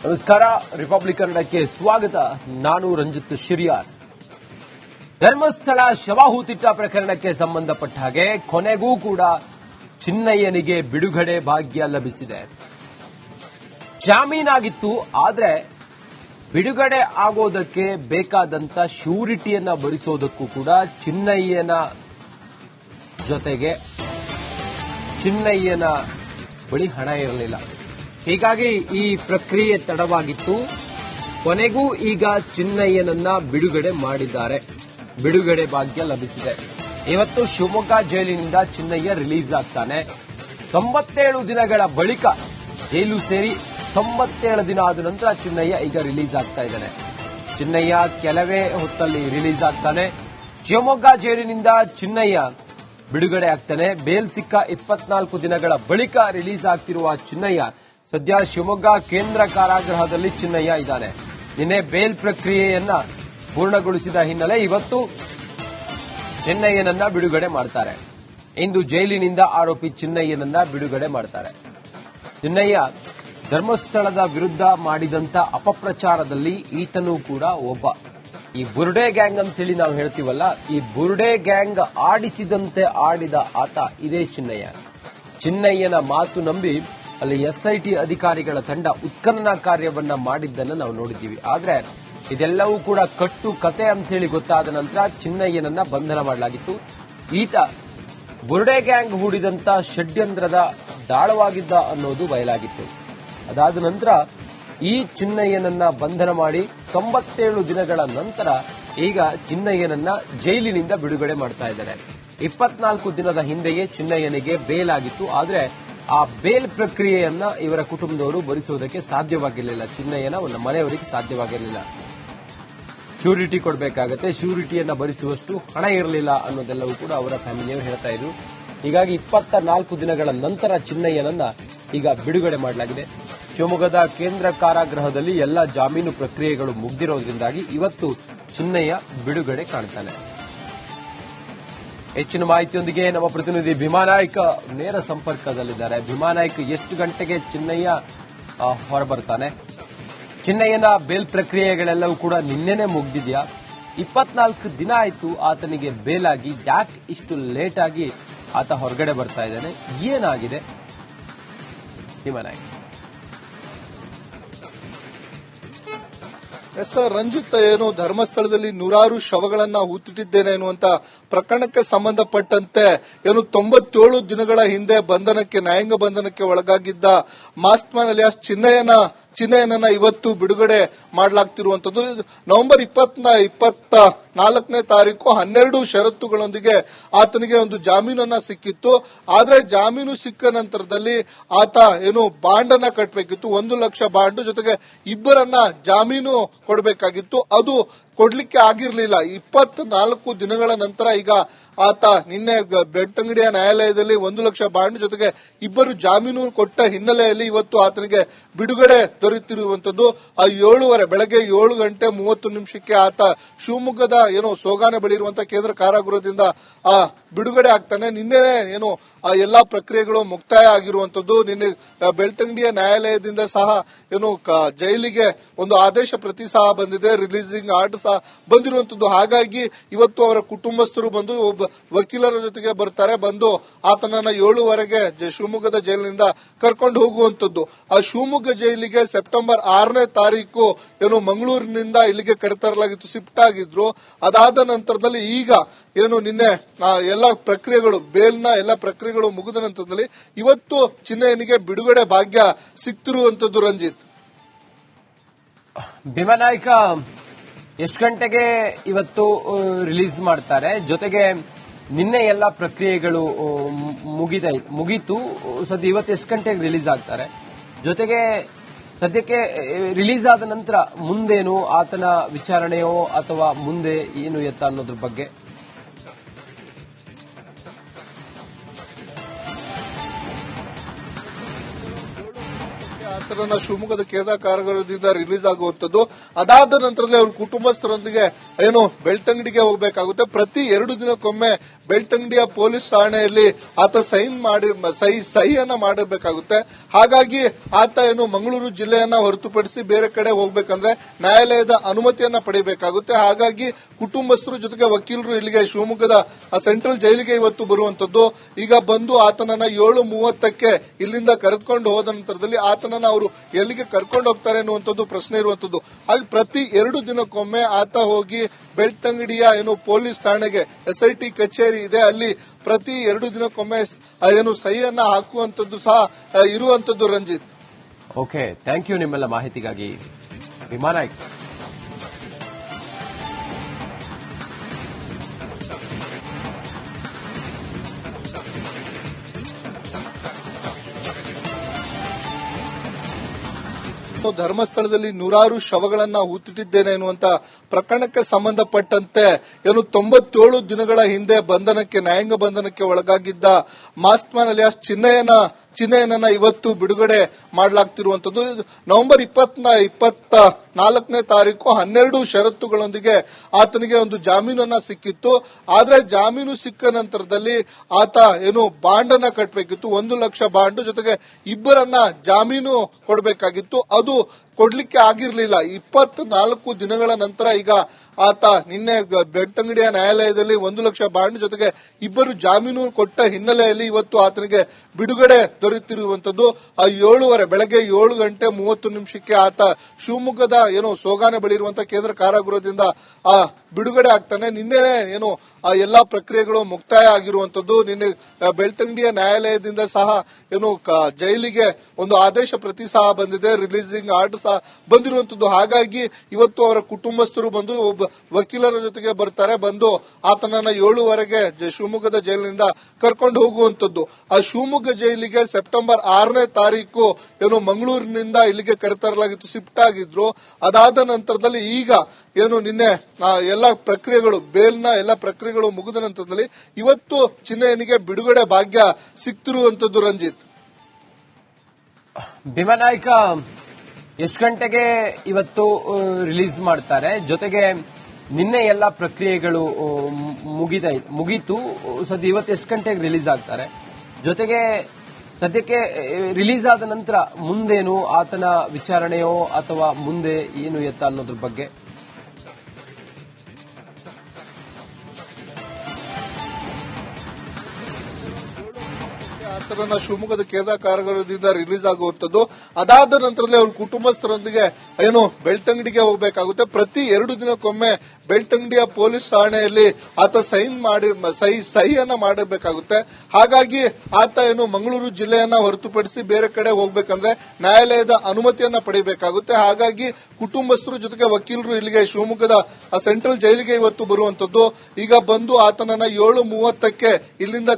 ನಮಸ್ಕಾರ. ರಿಪಬ್ಲಿಕ್ ಕನ್ನಡಕ್ಕೆ ಸ್ವಾಗತ. ನಾನು ರಂಜಿತ್ ಶಿರಿಯಾರ್. ಧರ್ಮಸ್ಥಳ ಶವಹೂತಿಟ್ಟ ಪ್ರಕರಣಕ್ಕೆ ಸಂಬಂಧಪಟ್ಟ ಹಾಗೆ ಕೊನೆಗೂ ಕೂಡ ಚಿನ್ನಯ್ಯನಿಗೆ ಬಿಡುಗಡೆ ಭಾಗ್ಯ ಲಭಿಸಿದೆ. ಜಾಮೀನಾಗಿತ್ತು, ಆದ್ರೆ ಬಿಡುಗಡೆ ಆಗೋದಕ್ಕೆ ಬೇಕಾದಂತ ಶ್ಯೂರಿಟಿಯನ್ನ ಭರಿಸೋದಕ್ಕೂ ಕೂಡ ಚಿನ್ನಯ್ಯನ ಜೊತೆಗೆ ಚಿನ್ನಯ್ಯನ ಬಳಿ ಹಣ ಇರಲಿಲ್ಲ. ಹೀಗಾಗಿ ಈ ಪ್ರಕ್ರಿಯೆ ತಡವಾಗಿತ್ತು. ಕೊನೆಗೂ ಈಗ ಚಿನ್ನಯ್ಯನನ್ನ ಬಿಡುಗಡೆ ಮಾಡಿದ್ದಾರೆ. ಬಿಡುಗಡೆ ಭಾಗ್ಯ ಲಭಿಸಿದೆ. ಇವತ್ತು ಶಿವಮೊಗ್ಗ ಜೈಲಿನಿಂದ ಚಿನ್ನಯ್ಯ ರಿಲೀಸ್ ಆಗ್ತಾನೆ. 97 ದಿನಗಳ ಬಳಿಕ ಜೈಲು ಸೇರಿ 97 ದಿನ ಆದ ನಂತರ ಚಿನ್ನಯ್ಯ ಈಗ ರಿಲೀಸ್ ಆಗ್ತಾ ಇದ್ದಾನೆ. ಚಿನ್ನಯ್ಯ ಕೆಲವೇ ಹೊತ್ತಲ್ಲಿ ರಿಲೀಸ್ ಆಗ್ತಾನೆ. ಶಿವಮೊಗ್ಗ ಜೈಲಿನಿಂದ ಚಿನ್ನಯ್ಯ ಬಿಡುಗಡೆ ಆಗ್ತಾನೆ. ಬೇಲ್ ಸಿಕ್ಕ 24 ದಿನಗಳ ಬಳಿಕ ರಿಲೀಸ್ ಆಗ್ತಿರುವ ಚಿನ್ನಯ್ಯ ಸದ್ಯ ಶಿವಮೊಗ್ಗ ಕೇಂದ್ರ ಕಾರಾಗೃಹದಲ್ಲಿ ಚಿನ್ನಯ್ಯ ಇದ್ದಾನೆ. ನಿನ್ನೆ ಬೇಲ್ ಪ್ರಕ್ರಿಯೆಯನ್ನ ಪೂರ್ಣಗೊಳಿಸಿದ ಹಿನ್ನೆಲೆ ಇವತ್ತು ಚಿನ್ನಯ್ಯನನ್ನ ಬಿಡುಗಡೆ ಮಾಡ್ತಾರೆ. ಇಂದು ಜೈಲಿನಿಂದ ಆರೋಪಿ ಚಿನ್ನಯ್ಯನನ್ನ ಬಿಡುಗಡೆ ಮಾಡ್ತಾರೆ. ಚಿನ್ನಯ್ಯ ಧರ್ಮಸ್ಥಳದ ವಿರುದ್ಧ ಮಾಡಿದಂತ ಅಪಪ್ರಚಾರದಲ್ಲಿ ಈತನೂ ಕೂಡ ಒಬ್ಬ. ಈ ಬುರ್ಡೆ ಗ್ಯಾಂಗ್ ಅಂತೇಳಿ ನಾವು ಹೇಳ್ತೀವಲ್ಲ, ಈ ಬುರ್ಡೆ ಗ್ಯಾಂಗ್ ಆಡಿಸಿದಂತೆ ಆಡಿದ ಆತ ಇದೇ ಚಿನ್ನಯ್ಯ. ಚಿನ್ನಯ್ಯನ ಮಾತು ನಂಬಿ ಅಲ್ಲಿ ಎಸ್ಐಟಿ ಅಧಿಕಾರಿಗಳ ತಂಡ ಉತ್ಖನನ ಕಾರ್ಯವನ್ನ ಮಾಡಿದ್ದನ್ನು ನಾವು ನೋಡಿದ್ದೀವಿ. ಆದ್ರೆ ಇದೆಲ್ಲವೂ ಕೂಡ ಕಟ್ಟು ಕತೆ ಅಂತೇಳಿ ಗೊತ್ತಾದ ನಂತರ ಚಿನ್ನಯ್ಯನನ್ನ ಬಂಧನ ಮಾಡಲಾಗಿತ್ತು. ಈತ ಬುರ್ಡೆ ಗ್ಯಾಂಗ್ ಹೂಡಿದಂತ ಷಡ್ಯಂತ್ರದ ದಾಳವಾಗಿದ್ದ ಅನ್ನೋದು ಬಯಲಾಗಿತ್ತು. ಅದಾದ ನಂತರ ಈ ಚಿನ್ನಯ್ಯನನ್ನ ಬಂಧನ ಮಾಡಿ 97 ದಿನಗಳ ನಂತರ ಈಗ ಚಿನ್ನಯ್ಯನನ್ನ ಜೈಲಿನಿಂದ ಬಿಡುಗಡೆ ಮಾಡ್ತಾ ಇದ್ದಾರೆ. 24 ದಿನದ ಹಿಂದೆಯೇ ಚಿನ್ನಯ್ಯನಿಗೆ ಬೇಲ್ ಆಗಿತ್ತು. ಆದ್ರೆ ಆ ಬೇಲ್ ಪ್ರಕ್ರಿಯೆಯನ್ನ ಇವರ ಕುಟುಂಬದವರು ಭರಿಸುವುದಕ್ಕೆ ಸಾಧ್ಯವಾಗಿರಲಿಲ್ಲ. ಚಿನ್ನಯ್ಯನ ಒಂದು ಮನೆಯವರಿಗೆ ಸಾಧ್ಯವಾಗಿರಲಿಲ್ಲ. ಶ್ಯೂರಿಟಿ ಕೊಡಬೇಕಾಗತ್ತೆ, ಶ್ಯೂರಿಟಿಯನ್ನ ಭರಿಸುವಷ್ಟು ಹಣ ಇರಲಿಲ್ಲ ಅನ್ನೋದೆಲ್ಲವೂ ಕೂಡ ಅವರ ಫ್ಯಾಮಿಲಿಯವರು ಹೇಳ್ತಾ ಇದ್ರು. ಹೀಗಾಗಿ 24 ದಿನಗಳ ನಂತರ ಚಿನ್ನಯ್ಯನನ್ನ ಈಗ ಬಿಡುಗಡೆ ಮಾಡಲಾಗಿದೆ. ಶಿವಮೊಗ್ಗದ ಕೇಂದ್ರ ಕಾರಾಗೃಹದಲ್ಲಿ ಎಲ್ಲ ಜಾಮೀನು ಪ್ರಕ್ರಿಯೆಗಳು ಮುಗಿದಿರೋದ್ರಿಂದಾಗಿ ಇವತ್ತು ಚಿನ್ನಯ್ಯ ಬಿಡುಗಡೆ ಕಾಣ್ತಾನೆ. ಹೆಚ್ಚಿನ ಮಾಹಿತಿಯೊಂದಿಗೆ ನಮ್ಮ ಪ್ರತಿನಿಧಿ ಭೀಮಾನಾಯ್ಕ ನೇರ ಸಂಪರ್ಕದಲ್ಲಿದ್ದಾರೆ. ಭೀಮಾನಾಯ್ಕ, ಎಷ್ಟು ಗಂಟೆಗೆ ಚಿನ್ನಯ್ಯ ಹೊರಬರ್ತಾನೆ? ಚಿನ್ನಯ್ಯನ ಬೇಲ್ ಪ್ರಕ್ರಿಯೆಗಳೆಲ್ಲವೂ ಕೂಡ ನಿನ್ನೆನೆ ಮುಗಿದಿದೆಯಾ? 24 ದಿನ ಆಯಿತು ಆತನಿಗೆ ಬೇಲಾಗಿ. ಯಾಕೆ ಇಷ್ಟು ಲೇಟ್ ಆಗಿ ಆತ ಹೊರಗಡೆ ಬರ್ತಾ ಇದ್ದಾನೆ? ಏನಾಗಿದೆ ಭೀಮಾನಾಯ್ಕ? ಎಸ್ ಸರ್, ರಂಜಿತ್, ಏನು ಧರ್ಮಸ್ಥಳದಲ್ಲಿ ನೂರಾರು ಶವಗಳನ್ನ ಹೂತಿಟ್ಟಿದ್ದೇನೆ ಎನ್ನುವಂತ ಪ್ರಕರಣಕ್ಕೆ ಸಂಬಂಧಪಟ್ಟಂತೆ ಏನು 97 ದಿನಗಳ ಹಿಂದೆ ನ್ಯಾಯಾಂಗ ಬಂಧನಕ್ಕೆ ಒಳಗಾಗಿದ್ದ ಮಾಸ್ಕ್ಮನ್ ಅಲಿಯಾಸ್ ಚಿನ್ನಯ್ಯನನ್ನ ಇವತ್ತು ಬಿಡುಗಡೆ ಮಾಡಲಾಗ್ತಿರುವಂತದ್ದು. ನವೆಂಬರ್ 24ನೇ ತಾರೀಕು 12 ಷರತ್ತುಗಳೊಂದಿಗೆ ಆತನಿಗೆ ಒಂದು ಜಾಮೀನನ್ನ ಸಿಕ್ಕಿತ್ತು. ಆದ್ರೆ ಜಾಮೀನು ಸಿಕ್ಕ ನಂತರದಲ್ಲಿ ಆತ ಏನು ಬಾಂಡ್ ಅನ್ನ ಕಟ್ಟಬೇಕಿತ್ತು. 1 ಲಕ್ಷ ಬಾಂಡ್ ಜೊತೆಗೆ ಇಬ್ಬರನ್ನ ಜಾಮೀನು ಕೊಡಬೇಕಾಗಿತ್ತು. ಅದು ಕೊಡ್ಲಿಕ್ಕೆ ಆಗಿರಲಿಲ್ಲ. 24 ದಿನಗಳ ನಂತರ ಈಗ ಆತ ನಿನ್ನೆ ಬೆಳ್ತಂಗಡಿಯ ನ್ಯಾಯಾಲಯದಲ್ಲಿ 1 ಲಕ್ಷ ಬಾಂಡ್ ಜೊತೆಗೆ ಇಬ್ಬರು ಜಾಮೀನು ಕೊಟ್ಟ ಹಿನ್ನೆಲೆಯಲ್ಲಿ ಇವತ್ತು ಆತನಿಗೆ ಬಿಡುಗಡೆ ದೊರೆತಿರುವಂತದ್ದು. ಬೆಳಗ್ಗೆ 7:30 ಆತ ಶಿವಮೊಗ್ಗದ ಸೋಗಾನೆ ಬಳಿ ಇರುವಂತಹ ಕೇಂದ್ರ ಕಾರಾಗೃಹದಿಂದ ಬಿಡುಗಡೆ ಆಗ್ತಾನೆ. ನಿನ್ನೆ ಎಲ್ಲಾ ಪ್ರಕ್ರಿಯೆಗಳು ಮುಕ್ತಾಯ ಆಗಿರುವಂತದ್ದು. ನಿನ್ನೆ ಬೆಳ್ತಂಗಡಿಯ ನ್ಯಾಯಾಲಯದಿಂದ ಸಹ ಜೈಲಿಗೆ ಒಂದು ಆದೇಶ ಪ್ರತಿ ಸಹ ಬಂದಿದೆ, ರಿಲೀಸಿಂಗ್ ಆರ್ಡರ್ ಸಹ ಬಂದಿರುವಂತದ್ದು. ಹಾಗಾಗಿ ಇವತ್ತು ಅವರ ಕುಟುಂಬಸ್ಥರು ಬಂದು ಒಬ್ಬ ವಕೀಲರ ಜೊತೆಗೆ ಬರ್ತಾರೆ. ಬಂದು ಆತನನ್ನ 7:00 ಶಿವಮೊಗ್ಗದ ಜೈಲಿನಿಂದ ಕರ್ಕೊಂಡು ಹೋಗುವಂತದ್ದು. ಆ ಶಿವಮೊಗ್ಗ ಜೈಲಿಗೆ ಸೆಪ್ಟೆಂಬರ್ 6ನೇ ತಾರೀಕು ಮಂಗಳೂರಿನಿಂದ ಇಲ್ಲಿಗೆ ಕರೆತರಲಾಗಿತ್ತು, ಶಿಫ್ಟ್ ಆಗಿದ್ರು. ಅದಾದ ನಂತರದಲ್ಲಿ ಈಗ ನಿನ್ನೆ ಎಲ್ಲ ಪ್ರಕ್ರಿಯೆಗಳು ಬೇಲ್ನ ಎಲ್ಲ ಪ್ರಕ್ರಿಯೆಗಳು ಮುಗಿದ ನಂತರದಲ್ಲಿ ಇವತ್ತು ಚಿನ್ನಯ್ಯನಿಗೆ ಬಿಡುಗಡೆ ಭಾಗ್ಯ ಸಿಕ್ತಿರುವಂತದ್ದು. ರಂಜಿತ್, ಭೀಮಾನಾಯ್ಕ, ಎಷ್ಟು ಗಂಟೆಗೆ ಇವತ್ತು ರಿಲೀಸ್ ಮಾಡ್ತಾರೆ? ಜೊತೆಗೆ ನಿನ್ನೆ ಎಲ್ಲ ಪ್ರಕ್ರಿಯೆಗಳು ಮುಗೀತು. ಸದ್ಯ ಇವತ್ತು ಎಷ್ಟು ಗಂಟೆಗೆ ರಿಲೀಸ್ ಆಗ್ತಾರೆ? ಜೊತೆಗೆ ಸದ್ಯಕ್ಕೆ ರಿಲೀಸ್ ಆದ ನಂತರ ಮುಂದೇನು, ಆತನ ವಿಚಾರಣೆಯೋ ಅಥವಾ ಮುಂದೆ ಏನು ಎತ್ತ ಅನ್ನೋದ್ರ ಬಗ್ಗೆ? ಆತನನ್ನ ಶಿವಮೊಗ್ಗದ ಕೇಂದ್ರ ಕಾರಾಗೃಹದಿಂದ ರಿಲೀಸ್ ಆಗುವಂತದ್ದು. ಅದಾದ ನಂತರದಲ್ಲಿ ಅವ್ರ ಕುಟುಂಬಸ್ಥರೊಂದಿಗೆ ಏನು ಬೆಳ್ತಂಗಡಿಗೆ ಹೋಗಬೇಕಾಗುತ್ತೆ. ಪ್ರತಿ 2 ದಿನಕ್ಕೊಮ್ಮೆ ಬೆಳ್ತಂಗಡಿಯ ಪೊಲೀಸ್ ಠಾಣೆಯಲ್ಲಿ ಆತ ಸಹಿಯನ್ನ ಮಾಡಬೇಕಾಗುತ್ತೆ. ಹಾಗಾಗಿ ಆತ ಏನು ಮಂಗಳೂರು ಜಿಲ್ಲೆಯನ್ನ ಹೊರತುಪಡಿಸಿ ಬೇರೆ ಕಡೆ ಹೋಗ್ಬೇಕಂದ್ರೆ ನ್ಯಾಯಾಲಯದ ಅನುಮತಿಯನ್ನ ಪಡೆಯಬೇಕಾಗುತ್ತೆ. ಹಾಗಾಗಿ ಕುಟುಂಬಸ್ಥರು ಜೊತೆಗೆ ವಕೀಲರು ಇಲ್ಲಿಗೆ ಶಿವಮೊಗ್ಗದ ಸೆಂಟ್ರಲ್ ಜೈಲಿಗೆ ಇವತ್ತು ಬರುವಂತದ್ದು. ಈಗ ಬಂದು ಆತನನ್ನ 7:30ಕ್ಕೆ ಇಲ್ಲಿಂದ ಕರೆದುಕೊಂಡು ಹೋದ ನಂತರದಲ್ಲಿ ಆತನನ್ನ ಅವರು ಎಲ್ಲಿಗೆ ಕರ್ಕೊಂಡು ಹೋಗ್ತಾರೆ ಅನ್ನುವಂಥದ್ದು ಪ್ರಶ್ನೆ ಇರುವಂತದ್ದು. ಹಾಗೆ ಪ್ರತಿ 2 ದಿನಕ್ಕೊಮ್ಮೆ ಆತ ಹೋಗಿ ಬೆಳ್ತಂಗಡಿಯ ಏನು ಪೊಲೀಸ್ ಠಾಣೆಗೆ SIT ಕಚೇರಿ ಇದೆ, ಅಲ್ಲಿ ಪ್ರತಿ 2 ದಿನಕ್ಕೊಮ್ಮೆ ಏನು ಸಹಿಯನ್ನ ಹಾಕುವಂತದ್ದು ಸಹ ಇರುವಂತದ್ದು. ರಂಜಿತ್, ಓಕೆ, ಥ್ಯಾಂಕ್ ಯು ನಿಮ್ಮೆಲ್ಲ ಮಾಹಿತಿಗಾಗಿ ವಿಮಾನಾಯ್ಕ. ಧರ್ಮಸ್ಥಳದಲ್ಲಿ ನೂರಾರು ಶವಗಳನ್ನ ಹೂತಿಟ್ಟಿದ್ದೇನೆ ಎನ್ನುವಂತ ಪ್ರಕರಣಕ್ಕೆ ಸಂಬಂಧಪಟ್ಟಂತೆ ಏನು 97 ದಿನಗಳ ಹಿಂದೆ ನ್ಯಾಯಾಂಗ ಬಂಧನಕ್ಕೆ ಒಳಗಾಗಿದ್ದ ಮಾಸ್ಕ್ಮ್ಯಾನ್ ಅಲಿಯಾಸ್ ಚಿನ್ನಯ್ಯನನ್ನ ಇವತ್ತು ಬಿಡುಗಡೆ ಮಾಡಲಾಗ್ತಿರುವಂತದ್ದು. ನವೆಂಬರ್ 24ನೇ ತಾರೀಕು 12 ಷರತ್ತುಗಳೊಂದಿಗೆ ಆತನಿಗೆ ಒಂದು ಜಾಮೀನನ್ನ ಸಿಕ್ಕಿತ್ತು. ಆದ್ರೆ ಜಾಮೀನು ಸಿಕ್ಕ ನಂತರದಲ್ಲಿ ಆತ ಏನು ಬಾಂಡ್ ಅನ್ನ ಕಟ್ಟಬೇಕಿತ್ತು, 1 ಲಕ್ಷ ಬಾಂಡ್, ಜೊತೆಗೆ ಇಬ್ಬರನ್ನ ಜಾಮೀನು ಕೊಡಬೇಕಾಗಿತ್ತು. ಅದು ಕೊಡ್ಲಿಕ್ಕೆ ಆಗಿರಲಿಲ್ಲ. 24 ದಿನಗಳ ನಂತರ ಈಗ ಆತ ನಿನ್ನೆ ಬೆಳ್ತಂಗಡಿಯ ನ್ಯಾಯಾಲಯದಲ್ಲಿ 1 ಲಕ್ಷ ಬಾಂಡ್ ಜೊತೆಗೆ ಇಬ್ಬರು ಜಾಮೀನು ಕೊಟ್ಟ ಹಿನ್ನೆಲೆಯಲ್ಲಿ ಇವತ್ತು ಆತನಿಗೆ ಬಿಡುಗಡೆ ದೊರೆತಿರುವಂತದ್ದು. ಬೆಳಗ್ಗೆ 7:30 ಆತ ಶಿವಮೊಗ್ಗದ ಏನು ಸೋಗಾನೆ ಬಳಿ ಇರುವಂತಹ ಕೇಂದ್ರ ಕಾರಾಗೃಹದಿಂದ ಬಿಡುಗಡೆ ಆಗ್ತಾನೆ. ನಿನ್ನೆ ಏನು ಎಲ್ಲಾ ಪ್ರಕ್ರಿಯೆಗಳು ಮುಕ್ತಾಯ ಆಗಿರುವಂತದ್ದು. ನಿನ್ನೆ ಬೆಳ್ತಂಗಡಿಯ ನ್ಯಾಯಾಲಯದಿಂದ ಸಹ ಏನು ಜೈಲಿಗೆ ಒಂದು ಆದೇಶ ಪ್ರತಿ ಸಹ ಬಂದಿದೆ, ರಿಲೀಸಿಂಗ್ ಆರ್ಡರ್ ಸಹ ಬಂದಿರುವಂತದ್ದು. ಹಾಗಾಗಿ ಇವತ್ತು ಅವರ ಕುಟುಂಬಸ್ಥರು ಬಂದು ವಕೀಲರ ಜೊತೆಗೆ ಬರ್ತಾರೆ, ಬಂದು ಆತನನ್ನ 7:30ಗೆ ಶಿವಮೊಗ್ಗದ ಜೈಲಿನಿಂದ ಕರ್ಕೊಂಡು ಹೋಗುವಂತದ್ದು. ಆ ಶಿವಮೊಗ್ಗ ಜೈಲಿಗೆ ಸೆಪ್ಟೆಂಬರ್ 6ನೇ ತಾರೀಕು ಏನು ಮಂಗಳೂರಿನಿಂದ ಇಲ್ಲಿಗೆ ಕರೆತರಲಾಗಿತ್ತು, ಶಿಫ್ಟ್ ಆಗಿದ್ರು. ಅದಾದ ನಂತರದಲ್ಲಿ ಈಗ ಏನು ನಿನ್ನೆ ಎಲ್ಲ ಪ್ರಕ್ರಿಯೆಗಳು ಬೇಲ್ನ ಎಲ್ಲ ಪ್ರಕ್ರಿಯೆಗಳು ಮುಗಿದ ನಂತರದಲ್ಲಿ ಇವತ್ತು ಚಿನ್ನಯ್ಯನಿಗೆ ಬಿಡುಗಡೆ ಭಾಗ್ಯ ಸಿಕ್ತಿರುವಂತದ್ದು. ರಂಜಿತ್, ಭೀಮಾನಾಯ್ಕ ಎಷ್ಟು ಗಂಟೆಗೆ ಇವತ್ತು ರಿಲೀಸ್ ಮಾಡ್ತಾರೆ? ಜೊತೆಗೆ ನಿನ್ನೆ ಎಲ್ಲ ಪ್ರಕ್ರಿಯೆಗಳು ಮುಗೀತು, ಸದ್ಯ ಇವತ್ತು ಎಷ್ಟು ಗಂಟೆಗೆ ರಿಲೀಸ್ ಆಗ್ತಾರೆ? ಜೊತೆಗೆ ಸದ್ಯಕ್ಕೆ ರಿಲೀಸ್ ಆದ ನಂತರ ಮುಂದೇನು, ಆತನ ವಿಚಾರಣೆಯೋ ಅಥವಾ ಮುಂದೆ ಏನು ಎತ್ತ ಅನ್ನೋದ್ರ ಬಗ್ಗೆ ಆತನನ್ನ ಶಿವಮೊಗ್ಗದ ಕೇಂದ್ರ ಕಾರಾಗೃಹದಿಂದ ರಿಲೀಸ್ ಆಗುವಂತದ್ದು. ಅದಾದ ನಂತರದಲ್ಲಿ ಅವ್ರ ಕುಟುಂಬಸ್ಥರೊಂದಿಗೆ ಏನು ಬೆಳ್ತಂಗಡಿಗೆ ಹೋಗಬೇಕಾಗುತ್ತೆ. ಪ್ರತಿ 2 ದಿನಕ್ಕೊಮ್ಮೆ ಬೆಳ್ತಂಗಡಿಯ ಪೊಲೀಸ್ ಠಾಣೆಯಲ್ಲಿ ಆತ ಸಹಿಯನ್ನ ಮಾಡಬೇಕಾಗುತ್ತೆ. ಹಾಗಾಗಿ ಆತ ಏನು ಮಂಗಳೂರು ಜಿಲ್ಲೆಯನ್ನ ಹೊರತುಪಡಿಸಿ ಬೇರೆ ಕಡೆ ಹೋಗ್ಬೇಕಂದ್ರೆ ನ್ಯಾಯಾಲಯದ ಅನುಮತಿಯನ್ನ ಪಡೆಯಬೇಕಾಗುತ್ತೆ. ಹಾಗಾಗಿ ಕುಟುಂಬಸ್ಥರು ಜೊತೆಗೆ ವಕೀಲರು ಇಲ್ಲಿಗೆ ಶಿವಮೊಗ್ಗದ ಸೆಂಟ್ರಲ್ ಜೈಲಿಗೆ ಇವತ್ತು ಬರುವಂತದ್ದು. ಈಗ ಬಂದು ಆತನನ್ನ 7:30ಕ್ಕೆ ಇಲ್ಲಿಂದ